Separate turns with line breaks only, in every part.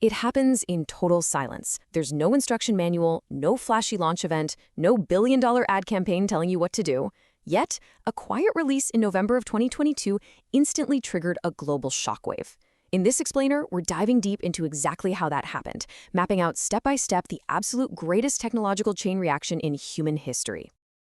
It happens in total silence. There's no instruction manual, no flashy launch event, no billion-dollar ad campaign telling you what to do. Yet, a quiet release in November of 2022 instantly triggered a global shockwave. In this explainer, we're diving deep into exactly how that happened, mapping out step-by-step the absolute greatest technological chain reaction in human history.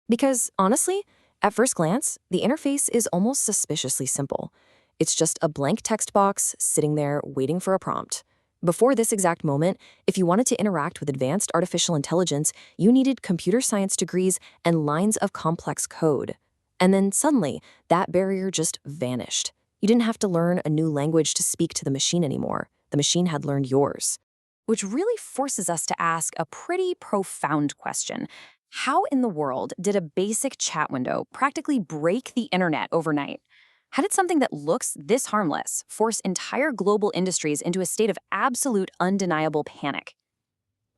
Because, honestly, at first glance, the interface is almost suspiciously simple. It's just a blank text box sitting there waiting for a prompt. Before this exact moment, if you wanted to interact with advanced artificial intelligence, you needed computer science degrees and lines of complex code. And then suddenly, that barrier just vanished. You didn't have to learn a new language to speak to the machine anymore. The machine had learned yours. Which really forces us to ask a pretty profound question. How in the world did a basic chat window practically break the internet overnight? How did something that looks this harmless force entire global industries into a state of absolute undeniable panic?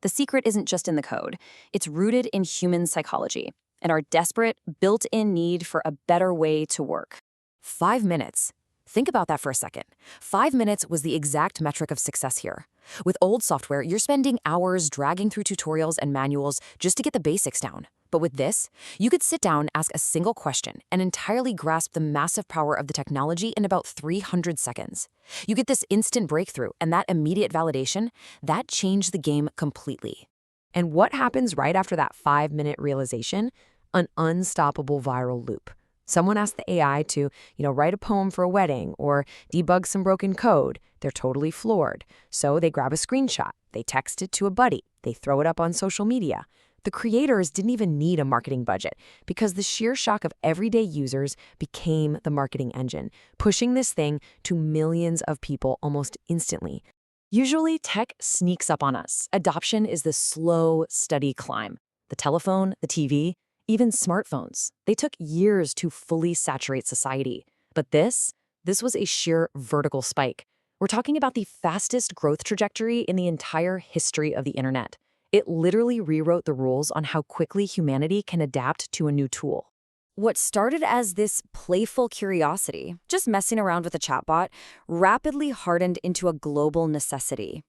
The secret isn't just in the code. It's rooted in human psychology and our desperate, built-in need for a better way to work. 5 minutes. Think about that for a second. 5 minutes was the exact metric of success here. With old software, you're spending hours dragging through tutorials and manuals just to get the basics down. But with this, you could sit down, ask a single question, and entirely grasp the massive power of the technology in about 300 seconds. You get this instant breakthrough, and that immediate validation, that changed the game completely. And what happens right after that 5-minute realization? An unstoppable viral loop. Someone asks the AI to, write a poem for a wedding or debug some broken code. They're totally floored. So they grab a screenshot, they text it to a buddy, they throw it up on social media. The creators didn't even need a marketing budget because the sheer shock of everyday users became the marketing engine, pushing this thing to millions of people almost instantly. Usually, tech sneaks up on us. Adoption is the slow, steady climb. The telephone, the TV, even smartphones. They took years to fully saturate society. But this was a sheer vertical spike. We're talking about the fastest growth trajectory in the entire history of the internet. It literally rewrote the rules on how quickly humanity can adapt to a new tool. What started as this playful curiosity, just messing around with a chatbot, rapidly hardened into a global necessity.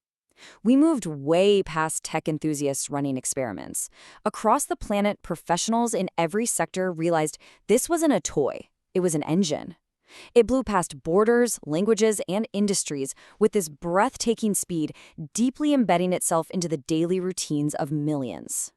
We moved way past tech enthusiasts running experiments. Across the planet, professionals in every sector realized this wasn't a toy, it was an engine. It blew past borders, languages, and industries with this breathtaking speed, deeply embedding itself into the daily routines of millions.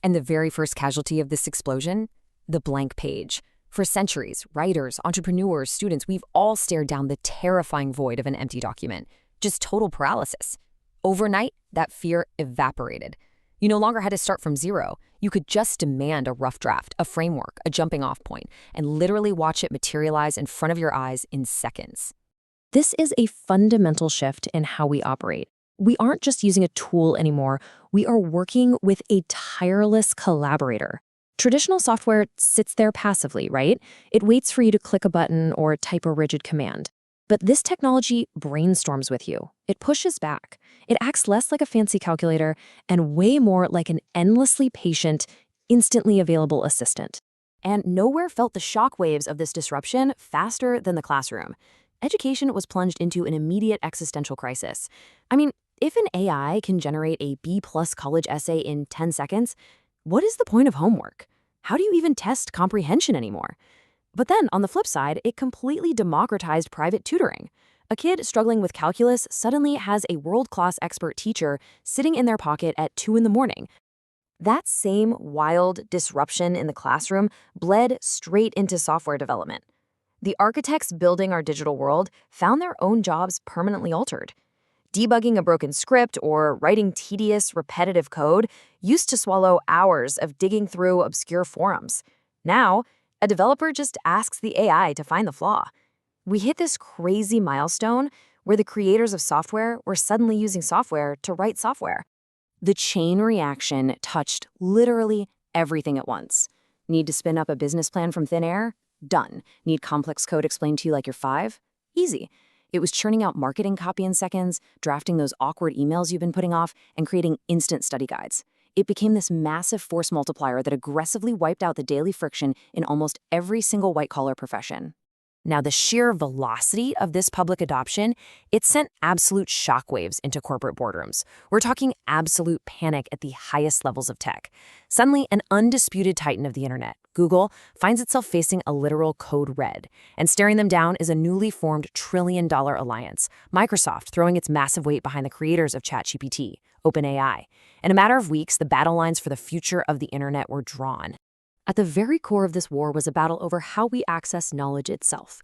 And the very first casualty of this explosion? The blank page. For centuries, writers, entrepreneurs, students, we've all stared down the terrifying void of an empty document. Just total paralysis. Overnight, that fear evaporated. You no longer had to start from zero. You could just demand a rough draft, a framework, a jumping-off point, and literally watch it materialize in front of your eyes in seconds. This is a fundamental shift in how we operate. We aren't just using a tool anymore. We are working with a tireless collaborator. Traditional software sits there passively, right? It waits for you to click a button or type a rigid command. But this technology brainstorms with you. It pushes back. It acts less like a fancy calculator and way more like an endlessly patient, instantly available assistant. And nowhere felt the shockwaves of this disruption faster than the classroom. Education was plunged into an immediate existential crisis. I mean, if an AI can generate a B-plus college essay in 10 seconds, what is the point of homework? How do you even test comprehension anymore? But then, on the flip side, it completely democratized private tutoring. A kid struggling with calculus suddenly has a world-class expert teacher sitting in their pocket at 2 in the morning. That same wild disruption in the classroom bled straight into software development. The architects building our digital world found their own jobs permanently altered. Debugging a broken script or writing tedious, repetitive code used to swallow hours of digging through obscure forums. Now, a developer just asks the AI to find the flaw. We hit this crazy milestone where the creators of software were suddenly using software to write software. The chain reaction touched literally everything at once. Need to spin up a business plan from thin air? Done. Need complex code explained to you like you're 5? Easy. It was churning out marketing copy in seconds, drafting those awkward emails you've been putting off, and creating instant study guides. It became this massive force multiplier that aggressively wiped out the daily friction in almost every single white-collar profession. Now, the sheer velocity of this public adoption, it sent absolute shockwaves into corporate boardrooms. We're talking absolute panic at the highest levels of tech. Suddenly, an undisputed titan of the internet, Google, finds itself facing a literal code red. And staring them down is a newly formed trillion-dollar alliance, Microsoft throwing its massive weight behind the creators of ChatGPT, OpenAI. In a matter of weeks, the battle lines for the future of the internet were drawn. At the very core of this war was a battle over how we access knowledge itself.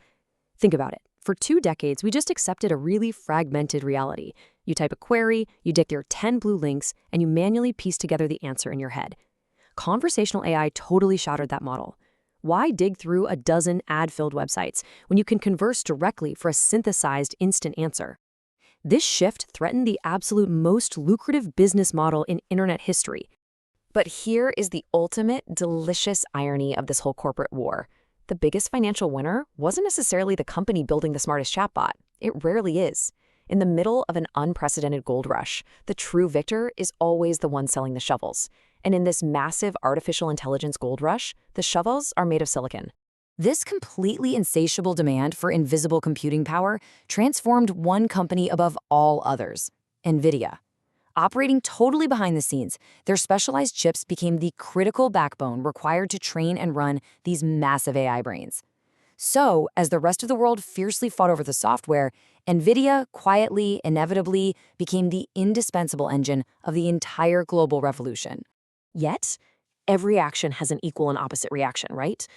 Think about it. For 2 decades, we just accepted a really fragmented reality. You type a query, you dig your 10 blue links, and you manually piece together the answer in your head. Conversational AI totally shattered that model. Why dig through a dozen ad-filled websites when you can converse directly for a synthesized instant answer? This shift threatened the absolute most lucrative business model in internet history. But here is the ultimate delicious irony of this whole corporate war. The biggest financial winner wasn't necessarily the company building the smartest chatbot. It rarely is. In the middle of an unprecedented gold rush, the true victor is always the one selling the shovels. And in this massive artificial intelligence gold rush, the shovels are made of silicon. This completely insatiable demand for invisible computing power transformed one company above all others, NVIDIA. Operating totally behind the scenes, their specialized chips became the critical backbone required to train and run these massive AI brains. So, as the rest of the world fiercely fought over the software, NVIDIA quietly, inevitably became the indispensable engine of the entire global revolution. Yet, every action has an equal and opposite reaction, right?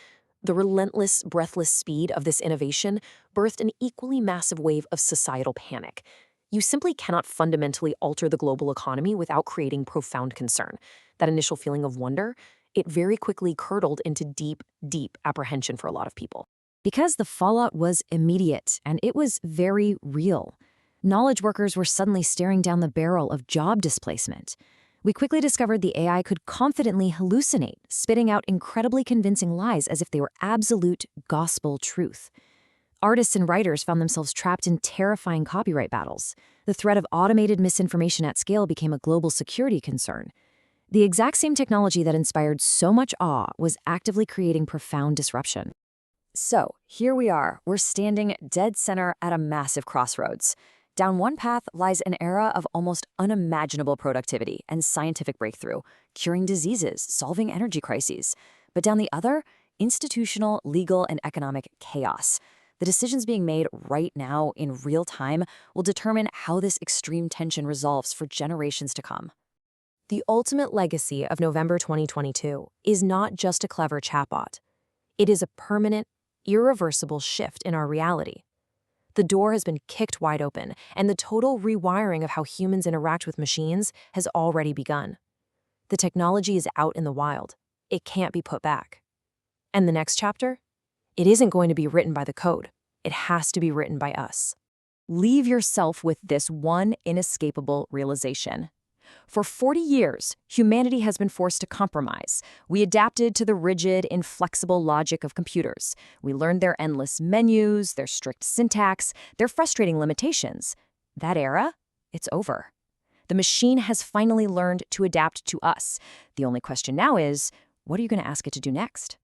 The relentless, breathless speed of this innovation birthed an equally massive wave of societal panic. You simply cannot fundamentally alter the global economy without creating profound concern. That initial feeling of wonder, it very quickly curdled into deep, deep apprehension for a lot of people. Because the fallout was immediate and it was very real. Knowledge workers were suddenly staring down the barrel of job displacement. We quickly discovered the AI could confidently hallucinate, spitting out incredibly convincing lies as if they were absolute gospel truth. Artists and writers found themselves trapped in terrifying copyright battles. The threat of automated misinformation at scale became a global security concern. The exact same technology that inspired so much awe was actively creating profound disruption. So, here we are. We're standing dead center at a massive crossroads. Down one path lies an era of almost unimaginable productivity and scientific breakthrough, curing diseases, solving energy crises. But down the other, institutional, legal, and economic chaos. The decisions being made right now in real time will determine how this extreme tension resolves for generations to come. The ultimate legacy of November 2022 is not just a clever chatbot. It is a permanent, irreversible shift in our reality. The door has been kicked wide open, and the total rewiring of how humans interact with machines has already begun. The technology is out in the wild. It can't be put back. And the next chapter? It isn't going to be written by the code. It has to be written by us. Leave yourself with this one inescapable realization. For 40 years, humanity has been forced to compromise. We adapted to the rigid, inflexible logic of computers. We learned their endless menus, their strict syntax, their frustrating limitations. That era, it's over. The machine has finally learned to adapt to us. The only question now is, what are you going to ask it to do next?